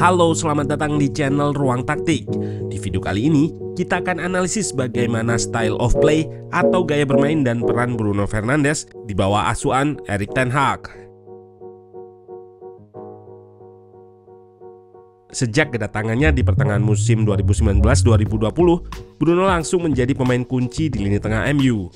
Halo, selamat datang di channel Ruang Taktik. Di video kali ini, kita akan analisis bagaimana style of play atau gaya bermain dan peran Bruno Fernandes di bawah asuhan Erik ten Hag. Sejak kedatangannya di pertengahan musim 2019-2020, Bruno langsung menjadi pemain kunci di lini tengah MU.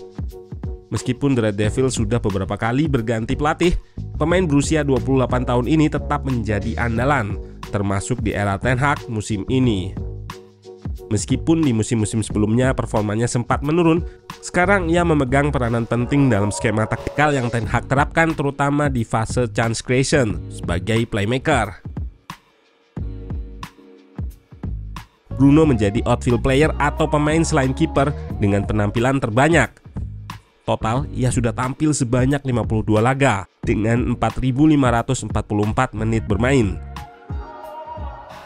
Meskipun The Red Devils sudah beberapa kali berganti pelatih, pemain berusia 28 tahun ini tetap menjadi andalan, termasuk di era Ten Hag musim ini. Meskipun di musim-musim sebelumnya performanya sempat menurun, sekarang ia memegang peranan penting dalam skema taktikal yang Ten Hag terapkan, terutama di fase chance creation sebagai playmaker. Bruno menjadi outfield player atau pemain selain kiper dengan penampilan terbanyak. Total, ia sudah tampil sebanyak 52 laga dengan 4.544 menit bermain.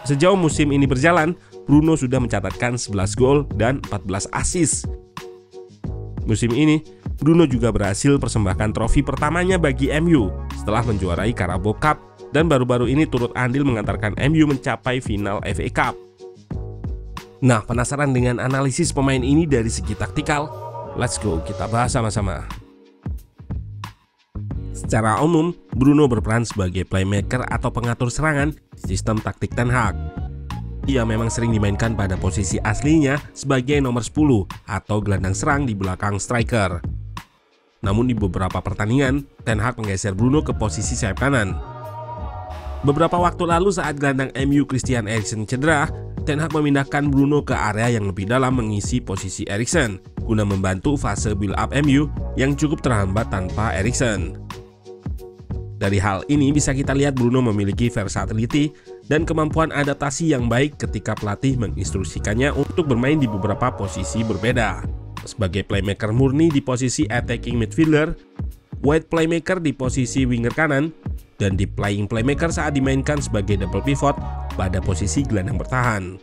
Sejauh musim ini berjalan, Bruno sudah mencatatkan 11 gol dan 14 assist. Musim ini, Bruno juga berhasil persembahkan trofi pertamanya bagi MU setelah menjuarai Carabao Cup dan baru-baru ini turut andil mengantarkan MU mencapai final FA Cup. Nah, penasaran dengan analisis pemain ini dari segi taktikal? Let's go, kita bahas sama-sama. Secara umum, Bruno berperan sebagai playmaker atau pengatur serangan di sistem taktik Ten Hag. Ia memang sering dimainkan pada posisi aslinya sebagai nomor 10 atau gelandang serang di belakang striker. Namun di beberapa pertandingan, Ten Hag menggeser Bruno ke posisi sayap kanan. Beberapa waktu lalu saat gelandang MU Christian Eriksen cedera, Ten Hag memindahkan Bruno ke area yang lebih dalam mengisi posisi Eriksen guna membantu fase build up MU yang cukup terhambat tanpa Eriksen. Dari hal ini bisa kita lihat Bruno memiliki versatility dan kemampuan adaptasi yang baik ketika pelatih menginstruksikannya untuk bermain di beberapa posisi berbeda. Sebagai playmaker murni di posisi attacking midfielder, wide playmaker di posisi winger kanan, dan deep playing playmaker saat dimainkan sebagai double pivot pada posisi gelandang bertahan.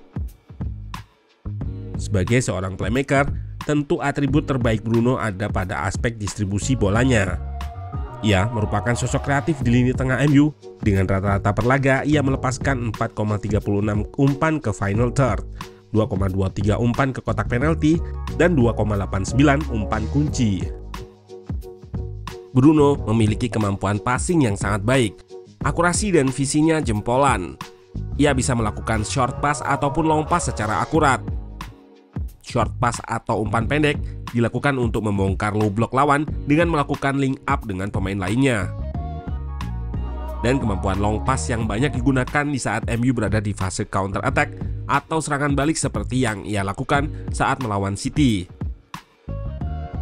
Sebagai seorang playmaker, tentu atribut terbaik Bruno ada pada aspek distribusi bolanya. Ia merupakan sosok kreatif di lini tengah MU. Dengan rata-rata per laga, ia melepaskan 4,36 umpan ke final third, 2,23 umpan ke kotak penalti, dan 2,89 umpan kunci. Bruno memiliki kemampuan passing yang sangat baik. Akurasi dan visinya jempolan. Ia bisa melakukan short pass ataupun long pass secara akurat. Short pass atau umpan pendek dilakukan untuk membongkar low block lawan dengan melakukan link up dengan pemain lainnya. Dan kemampuan long pass yang banyak digunakan di saat MU berada di fase counter attack atau serangan balik seperti yang ia lakukan saat melawan City.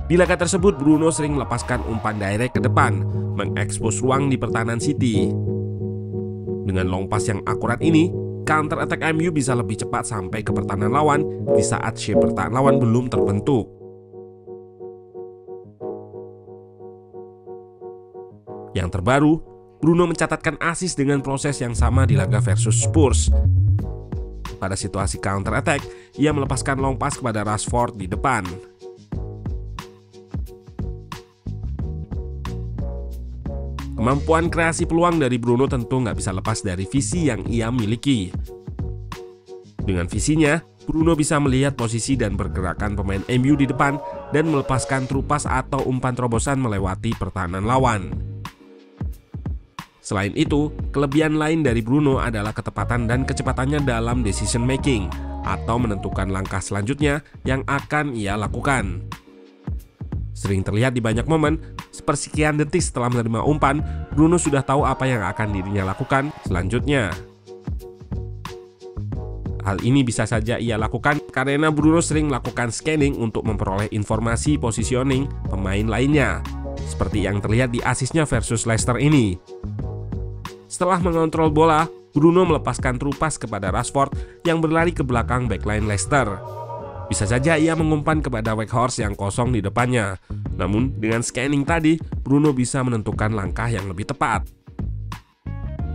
Di laga tersebut, Bruno sering melepaskan umpan direct ke depan, mengekspos ruang di pertahanan City. Dengan long pass yang akurat ini, counter attack MU bisa lebih cepat sampai ke pertahanan lawan di saat shape pertahanan lawan belum terbentuk. Yang terbaru, Bruno mencatatkan assist dengan proses yang sama di laga versus Spurs. Pada situasi counter attack, ia melepaskan long pass kepada Rashford di depan. Kemampuan kreasi peluang dari Bruno tentu nggak bisa lepas dari visi yang ia miliki. Dengan visinya, Bruno bisa melihat posisi dan pergerakan pemain MU di depan dan melepaskan trupas atau umpan terobosan melewati pertahanan lawan. Selain itu, kelebihan lain dari Bruno adalah ketepatan dan kecepatannya dalam decision making atau menentukan langkah selanjutnya yang akan ia lakukan. Sering terlihat di banyak momen, sepersekian detik setelah menerima umpan, Bruno sudah tahu apa yang akan dirinya lakukan selanjutnya. Hal ini bisa saja ia lakukan karena Bruno sering melakukan scanning untuk memperoleh informasi positioning pemain lainnya, seperti yang terlihat di asisnya versus Leicester ini. Setelah mengontrol bola, Bruno melepaskan trupas kepada Rashford yang berlari ke belakang backline Leicester. Bisa saja ia mengumpan kepada Weghorst yang kosong di depannya. Namun dengan scanning tadi, Bruno bisa menentukan langkah yang lebih tepat.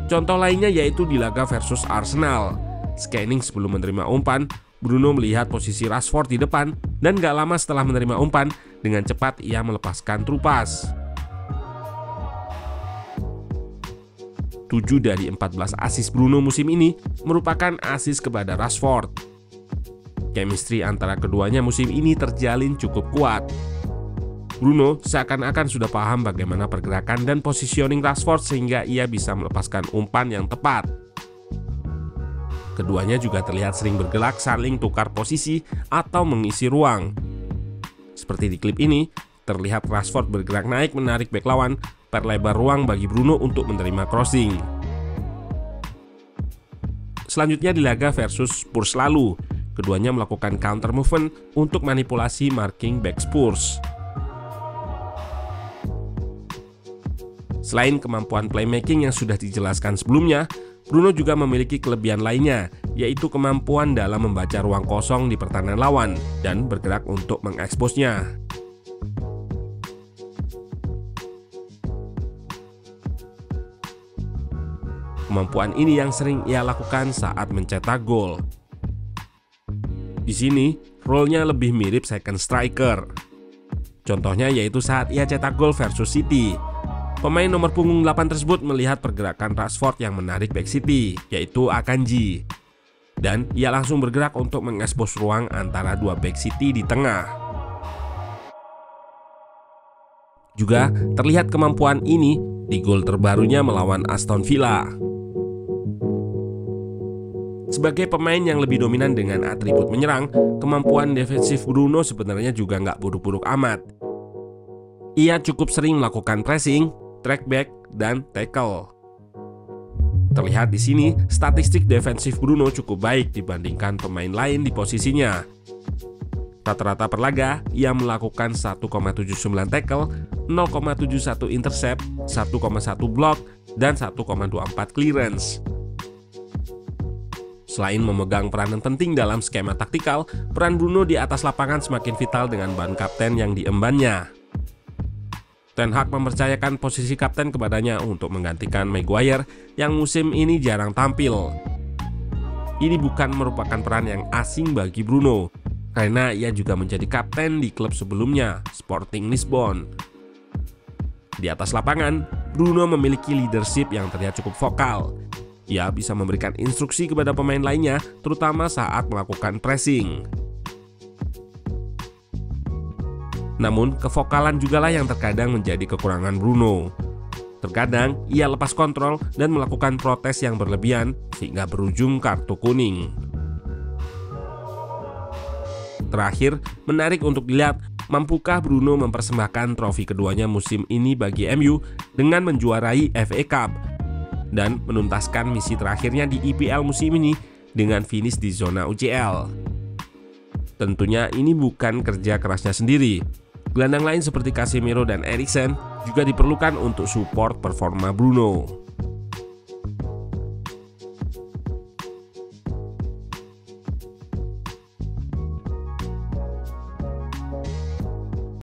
Contoh lainnya yaitu di laga versus Arsenal. Scanning sebelum menerima umpan, Bruno melihat posisi Rashford di depan dan gak lama setelah menerima umpan, dengan cepat ia melepaskan trupas. 7 dari 14 assist Bruno musim ini merupakan assist kepada Rashford. Chemistry antara keduanya musim ini terjalin cukup kuat. Bruno seakan-akan sudah paham bagaimana pergerakan dan positioning Rashford sehingga ia bisa melepaskan umpan yang tepat. Keduanya juga terlihat sering bergerak saling tukar posisi atau mengisi ruang. Seperti di klip ini, terlihat Rashford bergerak naik menarik bek lawan, perlebar ruang bagi Bruno untuk menerima crossing. Selanjutnya di laga versus Spurs lalu, keduanya melakukan counter movement untuk manipulasi marking back Spurs. Selain kemampuan playmaking yang sudah dijelaskan sebelumnya, Bruno juga memiliki kelebihan lainnya, yaitu kemampuan dalam membaca ruang kosong di pertahanan lawan dan bergerak untuk mengeksposnya. Kemampuan ini yang sering ia lakukan saat mencetak gol. Di sini, role-nya lebih mirip second striker. Contohnya yaitu saat ia cetak gol versus City. Pemain nomor punggung 8 tersebut melihat pergerakan Rashford yang menarik back City, yaitu Akanji. Dan ia langsung bergerak untuk mengekspos ruang antara dua back City di tengah. Juga terlihat kemampuan ini di gol terbarunya melawan Aston Villa. Sebagai pemain yang lebih dominan dengan atribut menyerang, kemampuan defensif Bruno sebenarnya juga nggak buruk-buruk amat. Ia cukup sering melakukan pressing, track back, dan tackle. Terlihat di sini, statistik defensif Bruno cukup baik dibandingkan pemain lain di posisinya. Rata-rata per laga, ia melakukan 1,79 tackle, 0,71 intercept, 1,1 block, dan 1,24 clearance. Selain memegang peranan penting dalam skema taktikal, peran Bruno di atas lapangan semakin vital dengan ban kapten yang diembannya. Ten Hag mempercayakan posisi kapten kepadanya untuk menggantikan Maguire yang musim ini jarang tampil. Ini bukan merupakan peran yang asing bagi Bruno, karena ia juga menjadi kapten di klub sebelumnya, Sporting Lisbon. Di atas lapangan, Bruno memiliki leadership yang terlihat cukup vokal. Ia bisa memberikan instruksi kepada pemain lainnya, terutama saat melakukan pressing. Namun, kevokalan jugalah yang terkadang menjadi kekurangan Bruno. Terkadang, ia lepas kontrol dan melakukan protes yang berlebihan sehingga berujung kartu kuning. Terakhir, menarik untuk dilihat, mampukah Bruno mempersembahkan trofi keduanya musim ini bagi MU dengan menjuarai FA Cup dan menuntaskan misi terakhirnya di EPL musim ini dengan finish di zona UCL. Tentunya ini bukan kerja kerasnya sendiri. Gelandang lain seperti Casemiro dan Eriksen juga diperlukan untuk support performa Bruno.